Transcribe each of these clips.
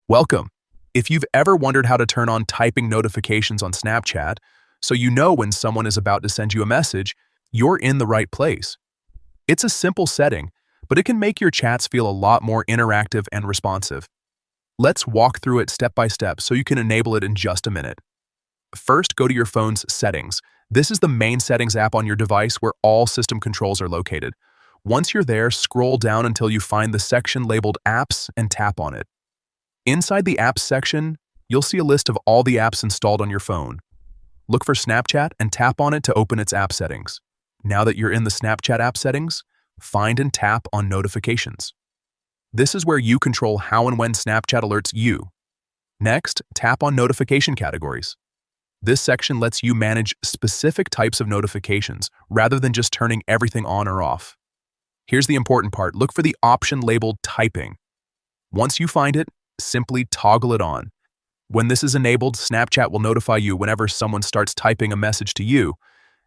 Welcome. If you've ever wondered how to turn on typing notifications on Snapchat, so you know when someone is about to send you a message, you're in the right place. It's a simple setting, but it can make your chats feel a lot more interactive and responsive. Let's walk through it step by step so you can enable it in just a minute. First, go to your phone's settings. This is the main settings app on your device where all system controls are located. Once you're there, scroll down until you find the section labeled Apps and tap on it. Inside the Apps section, you'll see a list of all the apps installed on your phone. Look for Snapchat and tap on it to open its app settings. Now that you're in the Snapchat app settings, find and tap on Notifications. This is where you control how and when Snapchat alerts you. Next, tap on Notification Categories. This section lets you manage specific types of notifications rather than just turning everything on or off. Here's the important part. Look for the option labeled Typing. Once you find it, simply toggle it on. When this is enabled, Snapchat will notify you whenever someone starts typing a message to you,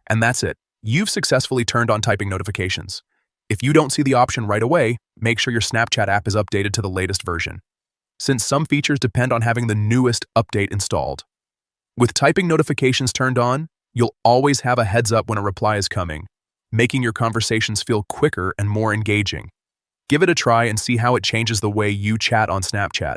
and that's it. You've successfully turned on typing notifications. If you don't see the option right away, make sure your Snapchat app is updated to the latest version, since some features depend on having the newest update installed. With typing notifications turned on, you'll always have a heads up when a reply is coming, making your conversations feel quicker and more engaging. Give it a try and see how it changes the way you chat on Snapchat.